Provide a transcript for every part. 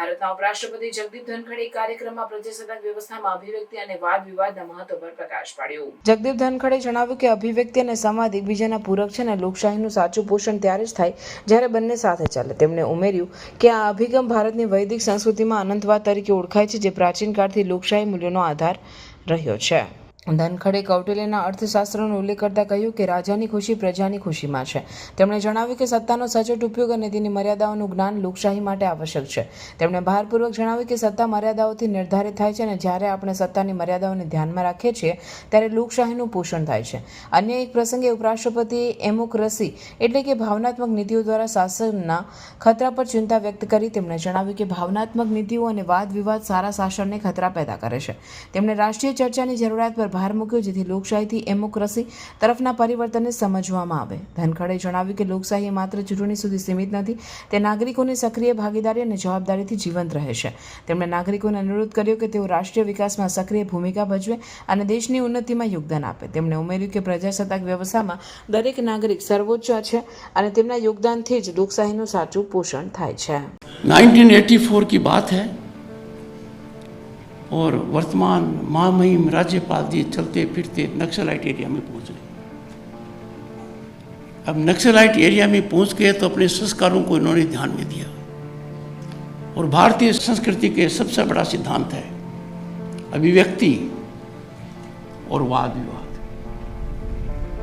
ભારતના ઉપરાષ્ટ્રપતિ જગદીપ ધનખડે કાર્યક્રમમાં પ્રજાસત્તાક વ્યવસ્થામાં અભિવ્યક્તિ અને વાદ વિવાદના મહત્વ પર પ્રકાશ પાડ્યો। જગદીપ ધનખડે જણાવ્યું કે અભિવ્યક્તિ અને સંવાદ એકબીજાના પૂરક છે અને લોકશાહીનું સાચું પોષણ ત્યારે જ થાય જ્યારે બંને સાથે ચાલે। તેમણે ઉમેર્યું કે આ અભિગમ ભારતની વૈદિક સંસ્કૃતિમાં અનંતવાદ તરીકે ઓળખાય છે, જે પ્રાચીન કાળથી લોકશાહી મૂલ્યોનો આધાર રહ્યો છે। ધનખડે કૌટિલ્યના અર્થશાસ્ત્રનો ઉલ્લેખ કરતા કહ્યું કે રાજાની ખુશી પ્રજાની ખુશીમાં છે। તેમણે જણાવ્યું કે સત્તાનો સચોટ ઉપયોગ અને તેની મર્યાદાઓનું જ્ઞાન લોકશાહી માટે આવશ્યક છે। તેમણે ભારપૂર્વક જણાવ્યું કે સત્તા મર્યાદાઓથી નિર્ધારિત થાય છે અને જ્યારે આપણે સત્તાની મર્યાદાઓને ધ્યાનમાં રાખીએ છીએ ત્યારે લોકશાહીનું પોષણ થાય છે। અન્ય એક પ્રસંગે ઉપરાષ્ટ્રપતિએ એમોક્રેસી એટલે કે ભાવનાત્મક નીતિઓ દ્વારા શાસનના ખતરા પર ચિંતા વ્યક્ત કરી। તેમણે જણાવ્યું કે ભાવનાત્મક નીતિઓ અને વાદ વિવાદ સારા શાસનને ખતરા પેદા કરે છે। તેમણે રાષ્ટ્રીય ચર્ચાની જરૂરિયાત પર ભાર મૂક્યો, જેથી લોકશાહીથી એમોક્રેસી તરફના પરિવર્તનને સમજવામાં આવે। ધનખડે જણાવ્યું કે લોકશાહી માત્ર ચૂંટણી સુધી સીમિત નથી, તે નાગરિકોની સક્રિય ભાગીદારી અને જવાબદારીથી જીવંત રહે છે। તેમણે નાગરિકોને અનુરોધ કર્યો કે તેઓ રાષ્ટ્રીય વિકાસમાં સક્રિય ભૂમિકા ભજવે અને દેશની ઉન્નતિમાં યોગદાન આપે। તેમણે ઉમેર્યું કે પ્રજાસત્તાક વ્યવસ્થામાં દરેક નાગરિક સર્વોચ્ચ છે અને તેમના યોગદાનથી જ લોકશાહીનું સાચું પોષણ થાય છે। 1984 की बात है और वर्तमान महामहिम राज्यपाल जी चलते फिरते नक्सलाइट एरिया में पहुंच गए। अब नक्सलाइट एरिया में पहुंच गए तो अपने संस्कारों को इन्होंने ध्यान में दिया और भारतीय संस्कृति के सबसे बड़ा सिद्धांत है अभिव्यक्ति और वाद विवाद।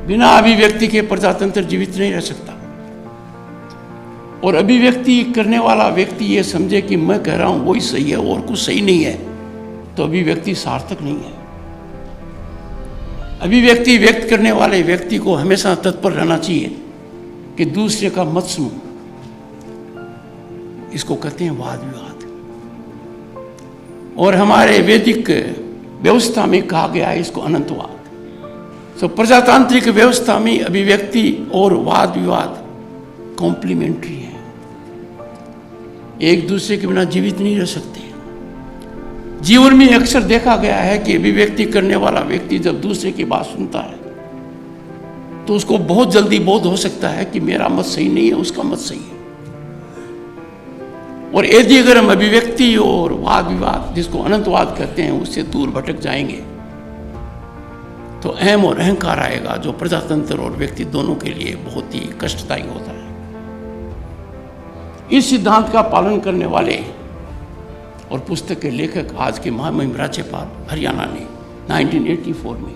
बिना अभिव्यक्ति के प्रजातंत्र जीवित नहीं रह सकता और अभिव्यक्ति करने वाला व्यक्ति ये समझे कि मैं कह रहा हूं वही सही है और कुछ सही नहीं है, तो अभिव्यक्ति सार्थक नहीं है। अभिव्यक्ति व्यक्त करने वाले व्यक्ति को हमेशा तत्पर रहना चाहिए कि दूसरे का मत सुनो। इसको कहते हैं वाद विवाद। और हमारे वैदिक व्यवस्था में कहा गया है इसको अनंतवाद। तो प्रजातांत्रिक व्यवस्था में अभिव्यक्ति और वाद विवाद कॉम्प्लीमेंट्री है, एक दूसरे के बिना जीवित नहीं रह सकते। जीवन में अक्सर देखा गया है कि अभिव्यक्ति करने वाला व्यक्ति जब दूसरे की बात सुनता है तो उसको बहुत जल्दी बोध हो सकता है कि मेरा मत सही नहीं है, उसका मत सही है। और यदि अगर हम अभिव्यक्ति और वाद विवाद, जिसको अनंतवाद कहते हैं, उससे दूर भटक जाएंगे तो अहम और अहंकार आएगा, जो प्रजातंत्र और व्यक्ति दोनों के लिए बहुत ही कष्टदायी होता है। इस सिद्धांत का पालन करने वाले और पुस्तक के लेखक आज के महामहिम राज्यपाल हरियाणा ने 1984 में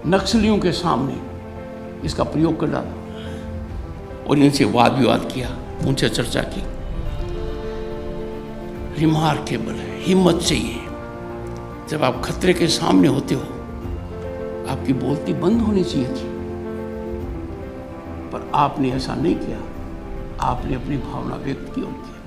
नक्सलियों के सामने इसका प्रयोग कर डाला और इनसे वाद विवाद किया, उनसे चर्चा की। रिमार्केबल है, हिम्मत चाहिए। जब आप खतरे के सामने होते हो आपकी बोलती बंद होनी चाहिए थी, पर आपने ऐसा नहीं किया। आपने अपनी भावना व्यक्त की और किया।